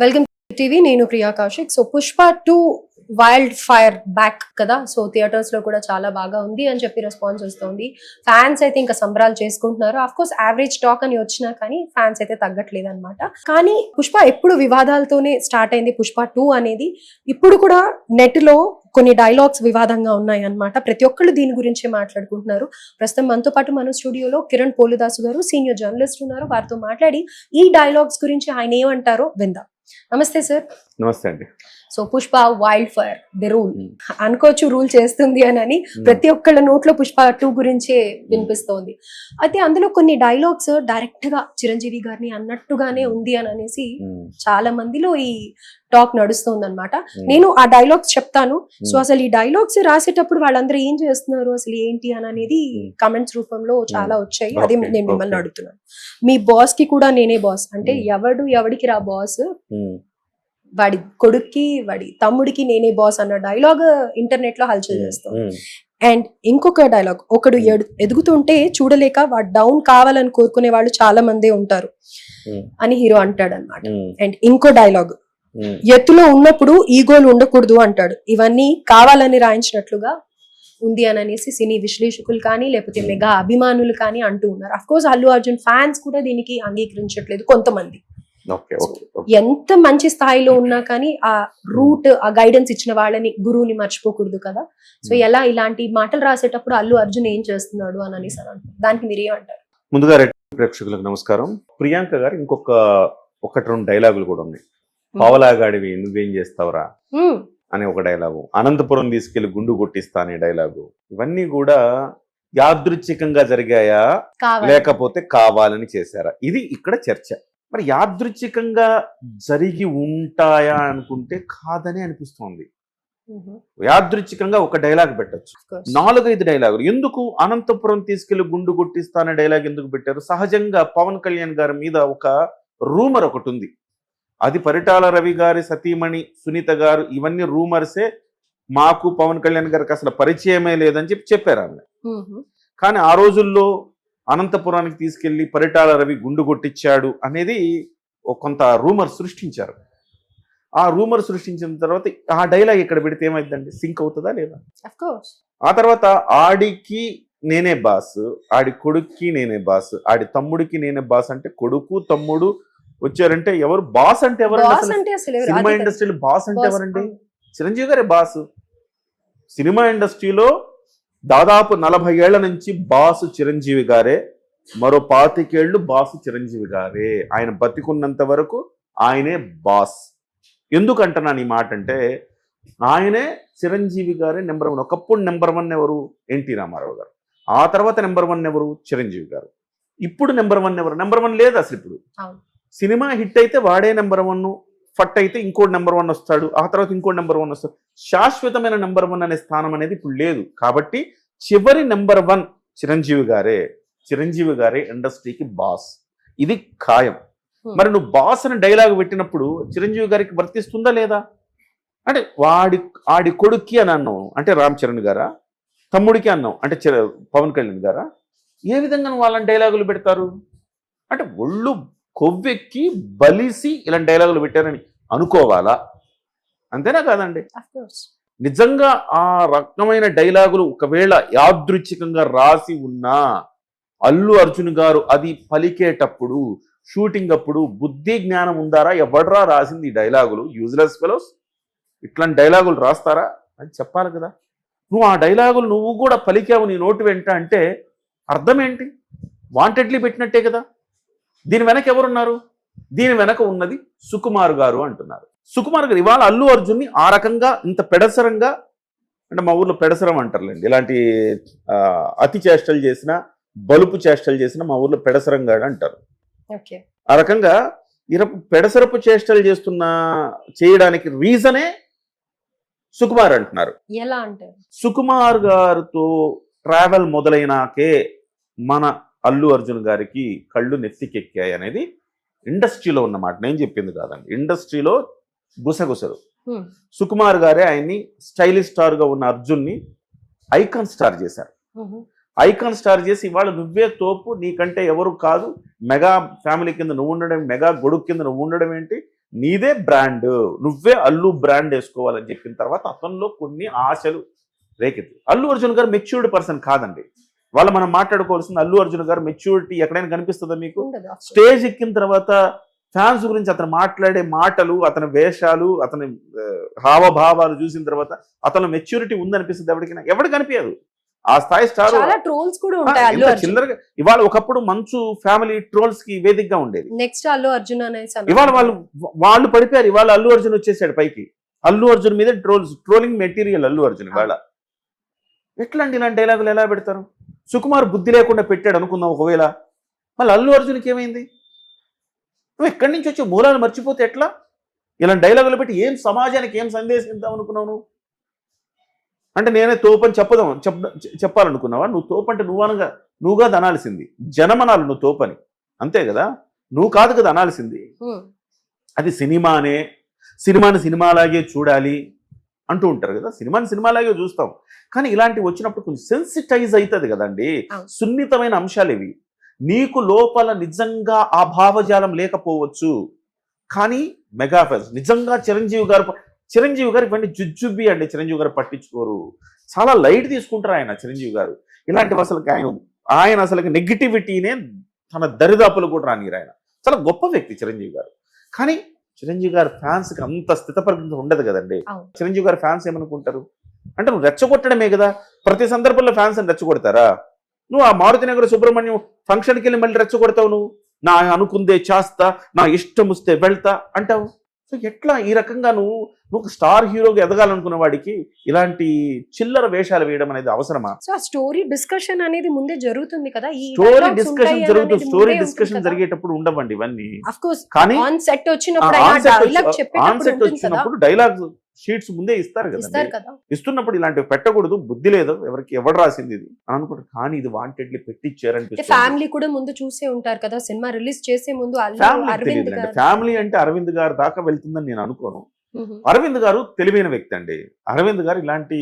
Welcome TV. నేను Priya Kaushik. So Pushpa 2 wild fire back కదా. So theatres లో కూడా చాలా బాగా ఉంది అని చెప్పి రెస్పాన్స్ వస్తుంది. ఫ్యాన్స్ అయితే ఇంకా సంబరాలు చేసుకుంటున్నారు. ఆఫ్ కోర్స్ యావరేజ్ టాక్ అని వచ్చినా కానీ ఫ్యాన్స్ అయితే తగ్గట్లేదు అనమాట. కానీ పుష్ప ఎప్పుడు వివాదాలతోనే స్టార్ట్ అయింది. పుష్ప 2 అనేది ఇప్పుడు కూడా నెట్ లో కొన్ని డైలాగ్స్ వివాదంగా ఉన్నాయి అన్నమాట. ప్రతి ఒక్కళ్ళు దీని గురించి మాట్లాడుకుంటున్నారు. ప్రస్తుతం మనతో పాటు మన స్టూడియోలో కిరణ్ పోలుదాసు గారు సీనియర్ జర్నలిస్ట్ ఉన్నారు. వారితో మాట్లాడి ఈ డైలాగ్స్ గురించి ఆయన ఏమంటారో విందాం. నమస్తే సార్. నమస్తే అండి. So Pushpa wild fire the rule అనుకోవచ్చు, రూల్ చేస్తుంది అని ప్రతి ఒక్కళ్ళ నోట్లో పుష్ప 2 గురించే వినిపిస్తోంది. అయితే అందులో కొన్ని డైలాగ్స్ డైరెక్ట్ గా చిరంజీవి గారిని అన్నట్టుగానే ఉంది అని అనేసి చాలా మందిలో ఈ టాక్ నడుస్తుంది అనమాట. నేను ఆ డైలాగ్స్ చెప్తాను. సో అసలు ఈ డైలాగ్స్ రాసేటప్పుడు వాళ్ళందరూ ఏం చేస్తున్నారు, అసలు ఏంటి అని అనేది కమెంట్స్ రూపంలో చాలా వచ్చాయి. అది నేను మిమ్మల్ని అడుగుతున్నాను. మీ బాస్ కి కూడా నేనే బాస్ అంటే ఎవడికి రా బాస్, వాడి కొడుక్కి వాడి తమ్ముడికి నేనే బాస్ అన్న డైలాగ్ ఇంటర్నెట్ లో హల్చల్ చేస్తాం. అండ్ ఇంకొక డైలాగ్, ఒకడు ఎదుగుతుంటే చూడలేక వాడు డౌన్ కావాలని కోరుకునే వాళ్ళు చాలా మందే ఉంటారు అని హీరో అంటాడు అనమాట. అండ్ ఇంకో డైలాగ్, ఎత్తులో ఉన్నప్పుడు ఈగోలు ఉండకూడదు అంటాడు. ఇవన్నీ కావాలని రాయించినట్లుగా ఉంది అని అనేసి సినీ విశ్లేషకులు కానీ లేకపోతే మెగా అభిమానులు కానీ అంటూ ఉన్నారు. Of course Allu Arjun fans కూడా దీనికి అంగీకరించట్లేదు కొంతమంది. ఎంత మంచి స్థాయిలో ఉన్నా కానీ ఆ రూట్, ఆ గైడెన్స్ ఇచ్చిన వాళ్ళని, గురువుని మర్చిపోకూడదు కదా. సో ఎలా ఇలాంటి మాటలు రాసేటప్పుడు అల్లు అర్జున్ ఏం చేస్తున్నాడు అని అనేసి అంటారు. దానికి మీరేమంటారు? ముందుగా ప్రేక్షకులకు నమస్కారం. ప్రియాంక గారు ఒకటి రెండు డైలాగులు కూడా ఉన్నాయి. పావలాగాడివి నువ్వేం చేస్తావురా అనే ఒక డైలాగు, అనంతపురం తీసుకెళ్లి గుండు కొట్టిస్తా అనే డైలాగు, ఇవన్నీ కూడా యాదృచ్ఛికంగా జరిగాయా లేకపోతే కావాలని చేశారా, ఇది ఇక్కడ చర్చ. మరి యాదృచ్ఛికంగా జరిగి ఉంటాయా అనుకుంటే కాదని అనిపిస్తోంది. యాదృచ్ఛికంగా ఒక డైలాగ్ పెట్టచ్చు, 4-5 డైలాగులు ఎందుకు? అనంతపురం తీసుకెళ్లి గుండు కొట్టిస్తా అనే డైలాగ్ ఎందుకు పెట్టారు? సహజంగా పవన్ కళ్యాణ్ గారి మీద ఒక రూమర్ ఒకటి ఉంది. అది పరిటాల రవి గారి సతీమణి సునీత గారు, ఇవన్నీ రూమర్సే. మాకు పవన్ కళ్యాణ్ గారికి అసలు పరిచయమే లేదని చెప్పారు ఆమె. కానీ ఆ రోజుల్లో అనంతపురానికి తీసుకెళ్లి పరిటాల రవి గుండు కొట్టించాడు అనేది కొంత రూమర్ సృష్టించారు. ఆ రూమర్ సృష్టించిన తర్వాత ఆ డైలాగ్ ఇక్కడ పెడితే ఏమైందండి, సింక్ అవుతుందా లేదా? ఆ తర్వాత ఆడికి నేనే బాస్, ఆడి కొడుక్కి నేనే బాస్, ఆడి తమ్ముడికి నేనే బాస్ అంటే కొడుకు తమ్ముడు వచ్చారంటే ఎవరు బాస్ అంటే ఎవరండి? సినిమా ఇండస్ట్రీలో బాస్ అంటే ఎవరండి? చిరంజీవి గారే బాస్. సినిమా ఇండస్ట్రీలో దాదాపు 40 ఏళ్ల నుంచి బాసు చిరంజీవి గారే, మరో 25 ఏళ్ళు బాసు చిరంజీవి గారే. ఆయన బతికున్నంత వరకు ఆయనే బాస్. ఎందుకంటున్నాను ఈ మాట అంటే, ఆయనే చిరంజీవి గారే నెంబర్ 1. ఒకప్పుడు నెంబర్ 1 ఎవరు? ఎన్టీ రామారావు గారు. ఆ తర్వాత నెంబర్ 1 ఎవరు? చిరంజీవి గారు. ఇప్పుడు నెంబర్ 1 ఎవరు? నెంబర్ 1 లేదు అసలు. ఇప్పుడు సినిమా హిట్ అయితే వాడే నెంబర్ 1, ఫట్ అయితే ఇంకోటి నెంబర్ 1 వస్తాడు, ఆ తర్వాత ఇంకోటి నెంబర్ 1 వస్తాడు. శాశ్వతమైన నెంబర్ 1 అనే స్థానం అనేది ఇప్పుడు లేదు. కాబట్టి చివరి నెంబర్ 1 చిరంజీవి గారే. చిరంజీవి గారే ఇండస్ట్రీకి బాస్, ఇది ఖాయం. మరి నువ్వు బాస్ అని డైలాగ్ పెట్టినప్పుడు చిరంజీవి గారికి వర్తిస్తుందా లేదా? అంటే ఆడి కొడుక్కి అని అన్నావు అంటే రామ్ చరణ్ గారా, తమ్ముడికి అన్నావు అంటే పవన్ కళ్యాణ్ గారా? ఏ విధంగా వాళ్ళని డైలాగులు పెడతారు? అంటే ఒళ్ళు కొవ్వెక్కి బలిసి ఇలాంటి డైలాగులు పెట్టారని అనుకోవాలా? అంతేనా కాదండి? నిజంగా ఆ రకమైన డైలాగులు ఒకవేళ యాదృచ్ఛికంగా రాసి ఉన్నా అల్లు అర్జున్ గారు అది పలికేటప్పుడు, షూటింగ్ అప్పుడు బుద్ధి జ్ఞానం ఉందారా? ఎవడరా రాసింది ఈ డైలాగులు? యూజ్లెస్ ఫెలోస్ ఇట్లాంటి డైలాగులు రాస్తారా అని చెప్పాలి కదా. నువ్వు ఆ డైలాగులు నువ్వు కూడా పలికావు నీ నోటి వెంట అంటే అర్థం ఏంటి? వాంటెడ్లీ పెట్టినట్టే కదా. దీని వెనక ఎవరున్నారు? దీని వెనక ఉన్నది సుకుమార్ గారు అంటున్నారు. సుకుమార్ గారు ఇవాళ అల్లు అర్జున్ని ఆ రకంగా ఇంత పెడసరంగా, అంటే మా ఊర్లో పెడసరం అంటారులేండి, ఇలాంటి అతి చేష్టలు చేసిన, బలుపు చేష్టలు చేసిన మా ఊర్లో పెడసరంగాడు అంటారు. ఆ రకంగా పెడసరపు చేష్టలు చేయడానికి రీజనే సుకుమార్ అంటున్నారు. ఎలా అంటే సుకుమార్ గారితో ట్రావెల్ మొదలైనాకే మన అల్లు అర్జున్ గారికి కళ్ళు నెత్తికెక్కాయి అనేది ఇండస్ట్రీలో ఉన్నమాట, నేను చెప్పింది కాదండి. ఇండస్ట్రీలో గుసగుసలు. సుకుమార్ గారే ఆయన్ని స్టైలిష్ స్టార్ గా ఉన్న అర్జున్ని ఐకాన్ స్టార్ చేశారు. ఐకాన్ స్టార్ చేసి ఇవాళ నువ్వే తోపు, నీకంటే ఎవరు కాదు, మెగా ఫ్యామిలీ కింద నువ్వు ఉండడం, మెగా గొడుగు కింద నువ్వు ఉండడం ఏంటి, నీదే బ్రాండ్, నువ్వే అల్లు బ్రాండ్ వేసుకోవాలని చెప్పిన తర్వాత అతనిలో కొన్ని ఆశలు రేకెత్తి. అల్లు అర్జున్ గారు మెచ్యూర్డ్ పర్సన్ కాదండి. వాళ్ళు మనం మాట్లాడుకోవాల్సింది అల్లు అర్జున్ గారు మెచ్యూరిటీ ఎక్కడైనా కనిపిస్తుందా మీకు? స్టేజ్ ఎక్కిన తర్వాత ఫ్యాన్స్ గురించి అతను మాట్లాడే మాటలు, అతని వేషాలు, అతని హావభావాలు చూసిన తర్వాత అతను మెచ్యూరిటీ ఉందనిపిస్తుంది ఎవరికైనా? ఎవరికి కనిపించదు. ఆ స్థాయి స్టార్ చాలా ట్రోల్స్ కూడా ఉంటాయి అల్లు అర్జున్. చిల్లరగా ఇవాళ ఒకప్పుడు మంచు ఫ్యామిలీ ట్రోల్స్ కి వేదికగా ఉండేది. నెక్స్ట్ అల్లు అర్జున్ అనేసి ఇవాళ వాళ్ళు పడిపోయారు. ఇవాళ అల్లు అర్జున్ వచ్చేసాడు పైకి. అల్లు అర్జున్ మీద ట్రోలింగ్ మెటీరియల్ అల్లు అర్జున్. ఇవాళ ఎట్లా అండి ఇలాంటి డైలాగులు ఎలా పెడతారు? సుకుమార్ బుద్ధి లేకుండా పెట్టాడు అనుకుందాం ఒకవేళ, మళ్ళీ అల్లు అర్జున్కి ఏమైంది? నువ్వు ఎక్కడి నుంచి వచ్చే మూలాలు మర్చిపోతే ఎట్లా? ఇలాంటి డైలాగులు పెట్టి ఏం సమాజానికి ఏం సందేశం ఇద్దాం అనుకున్నావు నువ్వు? అంటే నేనే తోపని చెప్పాలనుకున్నావా? నువ్వు తోపంటే నువ్వు కాదు అనాల్సింది, జనమనాలు నువ్వు తోపని, అంతే కదా? నువ్వు కాదు కదా అనాల్సింది. అది సినిమాని సినిమాలాగే చూడాలి అంటూ ఉంటారు కదా. సినిమాని సినిమాలాగే చూస్తాం, కానీ ఇలాంటివి వచ్చినప్పుడు కొంచెం సెన్సిటైజ్ అవుతుంది కదండి. సున్నితమైన అంశాలు ఇవి. నీకు లోపల నిజంగా ఆ భావజాలం లేకపోవచ్చు, కానీ మెగా ఫ్యాన్స్ నిజంగా చిరంజీవి గారు ఇవన్నీ జుజ్జుబ్బి అండి. చిరంజీవి గారు పట్టించుకోరు, చాలా లైట్ తీసుకుంటారు ఆయన. చిరంజీవి గారు ఇలాంటివి అసలు ఆయన అసలు నెగిటివిటీనే తన దరిదాపులు కూడా రానిరు. ఆయన చాలా గొప్ప వ్యక్తి చిరంజీవి గారు, కానీ చిరంజీవి గారి ఫ్యాన్స్ కి అంత స్థితపరిత ఉండదు కదండి. చిరంజీవి గారి ఫ్యాన్స్ ఏమనుకుంటారు అంటే, నువ్వు రెచ్చగొట్టడమే కదా. ప్రతి సందర్భంలో ఫ్యాన్స్ అని రెచ్చగొడతారా? నువ్వు ఆ మారుతినగర్ సుబ్రహ్మణ్యం ఫంక్షన్కి వెళ్ళి మళ్ళీ రెచ్చగొడతావు. నువ్వు నా అనుకుందే చేస్తా, నా ఇష్టం వస్తే వెళ్తా అంటావు. సో ఎట్లా ఈ రకంగా నువ్వు స్టార్ హీరోగా ఎదగాలనుకున్న వాడికి ఇలాంటి చిల్లర వేషాలు వేయడం అనేది అవసరమా? సో ఆ స్టోరీ డిస్కషన్ అనేది ముందే జరుగుతుంది కదా. ఈ స్టోరీ డిస్కషన్ జరుగుతుంది. స్టోరీ డిస్కషన్ జరిగేటప్పుడు ఉండవండి ఇవన్నీ. కానీ ఆన్ సెట్ వచ్చినప్పుడు డైలాగ్ షీట్స్ ముందే ఇస్తారు కదా. ఇస్తున్నప్పుడు ఇలాంటివి పెట్టకూడదు, బుద్ధి లేదు ఎవరికి, ఎవరు రాసింది ఇది అని అనుకుంటారు. కానీ ఇది వాంటెడ్లీ పెట్టించారనిపిస్తుంది. ఫ్యామిలీ కూడా ముందు చూసే ఉంటారు కదా, సినిమా రిలీజ్ చేసే ముందు. ఫ్యామిలీ అంటే అరవింద్ గారు దాకా వెళ్తుందని నేను అనుకోను. అరవింద్ గారు తెలివైన వ్యక్తి అండి. అరవింద్ గారు ఇలాంటి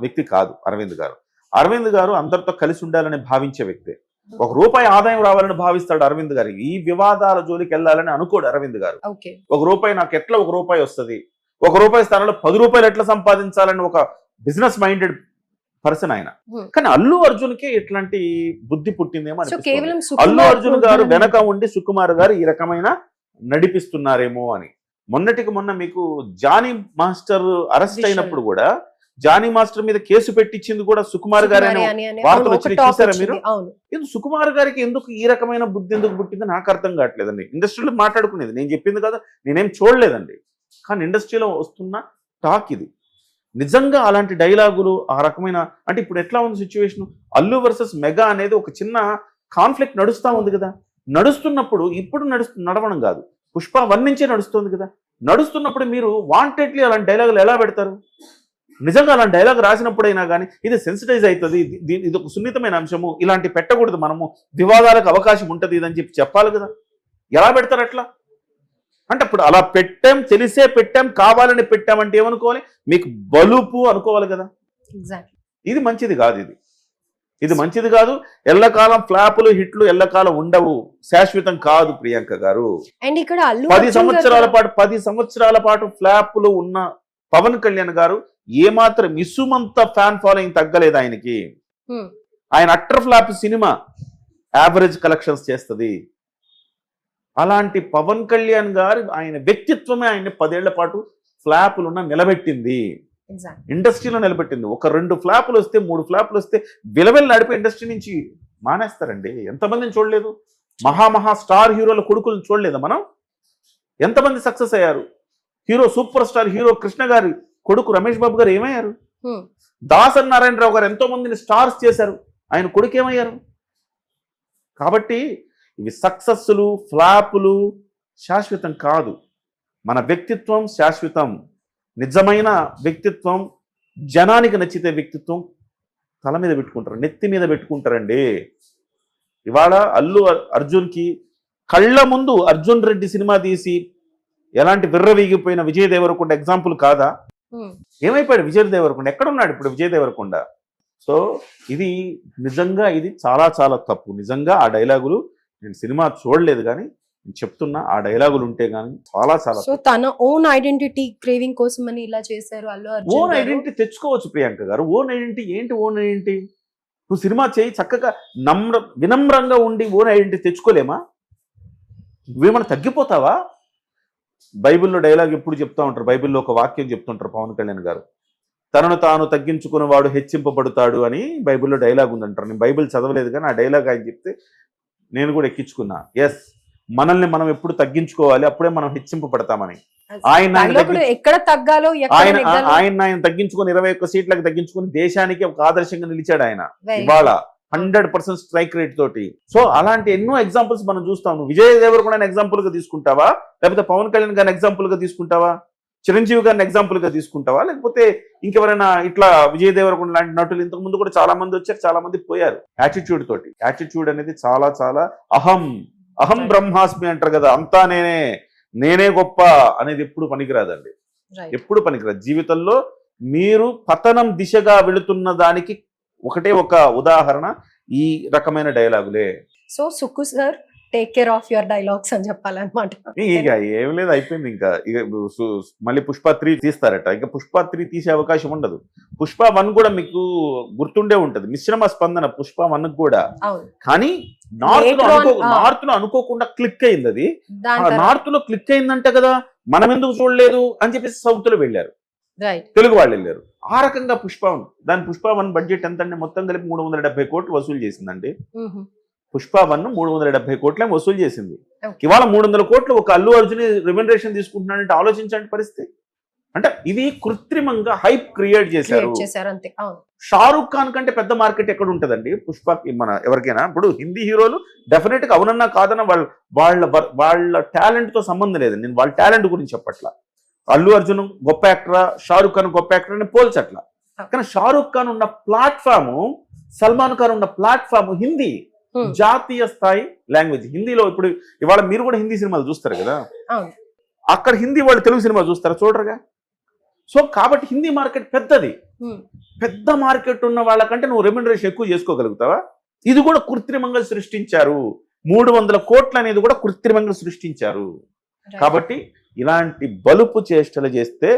వ్యక్తి కాదు. అరవింద్ గారు అందరితో కలిసి ఉండాలని భావించే వ్యక్తి. ఒక రూపాయి ఆదాయం రావాలని భావిస్తాడు అరవింద్ గారు. ఈ వివాదాల జోలికి వెళ్ళాలని అనుకోడు అరవింద్ గారు. ఒక రూపాయి నాకు ఎట్లా ఒక రూపాయి వస్తుంది, ఒక రూపాయి స్థానంలో 10 రూపాయలు ఎట్లా సంపాదించాలని ఒక బిజినెస్ మైండెడ్ పర్సన్ ఆయన. కానీ అల్లు అర్జున్ కి ఎట్లాంటి బుద్ధి పుట్టిందేమో అనిపిస్తుంది. అల్లు అర్జున్ గారు వెనక ఉండి సుకుమార్ గారు ఈ రకమైన నడిపిస్తున్నారేమో అని. మొన్నటికి మొన్న మీకు జానీ మాస్టర్ అరెస్ట్ అయినప్పుడు కూడా జానీ మాస్టర్ మీద కేసు పెట్టించింది కూడా సుకుమార్ గారు వార్తలు వచ్చి చూసారా మీరు? ఇది సుకుమార్ గారికి ఎందుకు ఈ రకమైన బుద్ధి ఎందుకు పుట్టిందో నాకు అర్థం కావట్లేదండి. ఇండస్ట్రీలో మాట్లాడుకునేది నేను చెప్పింది కదా, నేనేం చూడలేదండి. కానీ ఇండస్ట్రీలో వస్తున్న టాక్ ఇది. నిజంగా అలాంటి డైలాగులు ఆ రకమైన అంటే ఇప్పుడు ఎట్లా ఉంది సిచ్యువేషన్? అల్లు వర్సెస్ మెగా అనేది ఒక చిన్న కాన్ఫ్లిక్ట్ నడుస్తూ ఉంది కదా. నడుస్తున్నప్పుడు ఇప్పుడు నడవడం కాదు, పుష్ప 1 నుంచే నడుస్తుంది కదా. నడుస్తున్నప్పుడు మీరు వాంటెడ్లీ అలాంటి డైలాగులు ఎలా పెడతారు? నిజంగా అలాంటి డైలాగ్ రాసినప్పుడైనా కానీ ఇది సెన్సిటైజ్ అవుతుంది, ఇది ఒక సున్నితమైన అంశము, ఇలాంటి పెట్టకూడదు, మనము వివాదాలకు అవకాశం ఉంటుంది ఇదని చెప్పాలి కదా. ఎలా పెడతారు అట్లా? అంటే ఇప్పుడు అలా పెట్టాం, తెలిసే పెట్టాం, కావాలని పెట్టామంటే ఏమనుకోవాలి? మీకు బలుపు అనుకోవాలి కదా. ఇది మంచిది కాదు. ఇది మంచిది కాదు. ఎల్లకాలం ఫ్లాపులు హిట్లు ఎల్లకాలం ఉండవు, శాశ్వతం కాదు ప్రియాంక గారు. అండ్ ఇక్కడ 10 సంవత్సరాల పాటు ఫ్లాపులు ఉన్న పవన్ కళ్యాణ్ గారు ఏమాత్రం ఇసుమంత ఫ్యాన్ ఫాలోయింగ్ తగ్గలేదు ఆయనకి. ఆయన utter flop cinema average collections చేస్తుంది. అలాంటి పవన్ కళ్యాణ్ గారు ఆయన వ్యక్తిత్వమే ఆయన్ని 10 ఏళ్ల పాటు ఫ్లాపులున్న నిలబెట్టింది, ఇండస్ట్రీలో నిలబెట్టింది. ఒక 2 ఫ్లాపులు వస్తే 3 ఫ్లాపులు వస్తే విలవెల్లి నడిపే ఇండస్ట్రీ నుంచి మానేస్తారండి. ఎంతమందిని చూడలేదు? మహా స్టార్ హీరోల కొడుకులను చూడలేదా మనం? ఎంతమంది సక్సెస్ అయ్యారు? సూపర్ స్టార్ హీరో కృష్ణ గారి కొడుకు రమేష్ బాబు గారు ఏమయ్యారు? దాసరి నారాయణరావు గారు ఎంతో మందిని స్టార్స్ చేశారు, ఆయన కొడుకు ఏమయ్యారు? కాబట్టి ఇవి సక్సెస్లు ఫ్లాపులు శాశ్వతం కాదు. మన వ్యక్తిత్వం శాశ్వతం. నిజమైన వ్యక్తిత్వం, జనానికి నచ్చితే వ్యక్తిత్వం తల మీద పెట్టుకుంటారు, నెత్తి మీద పెట్టుకుంటారండి. ఇవాళ అల్లు అర్జున్కి కళ్ళ ముందు అర్జున్ రెడ్డి సినిమా తీసి ఎలాంటి విర్రవీగిపోయిన విజయ్ దేవరకొండ ఎగ్జాంపుల్ కాదా? ఏమైపోయాడు విజయ్ దేవరకొండ? ఎక్కడున్నాడు ఇప్పుడు విజయ్ దేవరకొండ? సో ఇది నిజంగా ఇది చాలా చాలా తప్పు. నిజంగా ఆ డైలాగులు నేను సినిమా చూడలేదు, కానీ చెప్తున్నా ఆ డైలాగులు ఉంటే గానీ చాలా చాలా సో తన ఓన్ ఐడెంటిటీ క్రేవింగ్ కోసం అని ఇలా చేశారు అల్లు అర్జున్ ఓన్ గారు. ఐడెంటిటీ తెచ్చుకోవచ్చు ప్రియాంక గారు. ఓన్ ఐడెంటిటీ ఏంటి? ఓన్ ఐడెంటిటీ నువ్వు సినిమా చేయి చక్కగా వినమ్రంగా ఉండి ఓన్ ఐడెంటిటీ తెచ్చుకోలేమా? నువ్వేమన్నా తగ్గిపోతావా? బైబిల్లో డైలాగ్ ఎప్పుడు చెప్తా ఉంటారు, బైబిల్లో ఒక వాక్యం చెప్తుంటారు పవన్ కళ్యాణ్ గారు, తనను తాను తగ్గించుకున్నవాడు హెచ్చింపబడతాడు అని బైబిల్లో డైలాగ్ ఉందంటారు. నేను బైబిల్ చదవలేదు కానీ ఆ డైలాగ్ ఆయన చెప్తే నేను కూడా ఎక్కించుకున్నా. ఎస్, మనల్ని మనం ఎప్పుడు తగ్గించుకోవాలి, అప్పుడే మనం హెచ్చింపబడతామని. ఎక్కడ తగ్గాలో ఆయన తగ్గించుకొని 21 సీట్లకు తగ్గించుకొని దేశానికి ఒక ఆదర్శంగా నిలిచాడు ఆయన. ఇవాళ 100% స్ట్రైక్ రేట్ తోటి. సో అలాంటి ఎన్నో ఎగ్జాంపుల్స్ మనం చూస్తాం. విజయ్ దేవరకొండ ఎగ్జాంపుల్ గా తీసుకుంటావా, లేకపోతే పవన్ కళ్యాణ్ గారిని ఎగ్జాంపుల్ గా తీసుకుంటావా, చిరంజీవి గారిని ఎగ్జాంపుల్ గా తీసుకుంటావా, లేకపోతే ఇంకెవరైనా ఇట్లా విజయ్ దేవరకొండ లాంటి నటులు ఇంతకు ముందు కూడా చాలా మంది వచ్చారు, చాలా మంది పోయారు యాటిట్యూడ్ తోటి. యాటిట్యూడ్ అనేది చాలా చాలా అహం బ్రహ్మాస్మి అంటారు కదా, అంతా నేనే గొప్ప అనేది ఎప్పుడు పనికిరాదండి, ఎప్పుడు పనికిరాదు. జీవితంలో మీరు పతనం దిశగా వెళుతున్న దానికి ఒకటే ఒక ఉదాహరణ ఈ రకమైన డైలాగులే. So Sukku sir take care of your dialogues అని చెప్పాలన్నమాట. ఇక ఏం లేదు, అయిపోయింది. ఇంకా మళ్ళీ పుష్ప 3 తీస్తారట. ఇక పుష్ప 3 తీసే అవకాశం ఉండదు. పుష్ప 1 కూడా మీకు గుర్తుండే ఉంటది, మిశ్రమ స్పందన పుష్ప 1 కూడా. కానీ నార్త్ లో అనుకోకుండా క్లిక్ అయింది. అది నార్త్ లో క్లిక్ అయిందంటే కదా, మనం ఎందుకు చూడలేదు అని చెప్పేసి సౌత్ లో వెళ్ళారు, తెలుగు వాళ్ళు వెళ్ళారు. ఆ రకంగా పుష్ప 1, దాని పుష్ప 1 బడ్జెట్ ఎంత అంటే మొత్తం కలిపి 370 కోట్లు వసూలు చేసిందండి. పుష్ప 1 370 కోట్లే వసూలు చేసింది. ఇవాళ 300 కోట్లు ఒక అల్లు అర్జున్ రెమ్యునరేషన్ తీసుకుంటున్నాడంటే ఆలోచించండి పరిస్థితి. అంటే ఇది కృత్రిమంగా హైప్ క్రియేట్ చేశారు. షారూక్ ఖాన్ కంటే పెద్ద మార్కెట్ ఎక్కడ ఉంటుందండి పుష్పకి? మన ఎవరికైనా ఇప్పుడు హిందీ హీరోలు డెఫినెట్ గా అవునన్నా కాదన్నా వాళ్ళ టాలెంట్ తో సంబంధం లేదు. నేను వాళ్ళ టాలెంట్ గురించి చెప్పట్లా. అల్లు అర్జున్ గొప్ప యాక్టరా, షారూక్ ఖాన్ గొప్ప యాక్టర్ అని పోల్చట్లా. కానీ షారూక్ ఖాన్ ఉన్న ప్లాట్ఫామ్, సల్మాన్ ఖాన్ ఉన్న ప్లాట్ఫామ్ హిందీ, జాతీయ స్థాయి లాంగ్వేజ్. హిందీలో ఇప్పుడు ఇవాళ మీరు కూడా హిందీ సినిమాలు చూస్తారు కదా, అక్కడ హిందీ వాళ్ళు తెలుగు సినిమా చూస్తారా? చూడరుగా. సో కాబట్టి హిందీ మార్కెట్ పెద్దది. పెద్ద మార్కెట్ ఉన్న వాళ్ళకంటే నువ్వు రెమ్యునరేషన్ ఎక్కువ చేసుకోగలుగుతావా? ఇది కూడా కృత్రిమంగా సృష్టించారు. 300 కోట్లు అనేది కూడా కృత్రిమంగా సృష్టించారు. కాబట్టి ఇలాంటి బలుపు చేష్టలు చేస్తే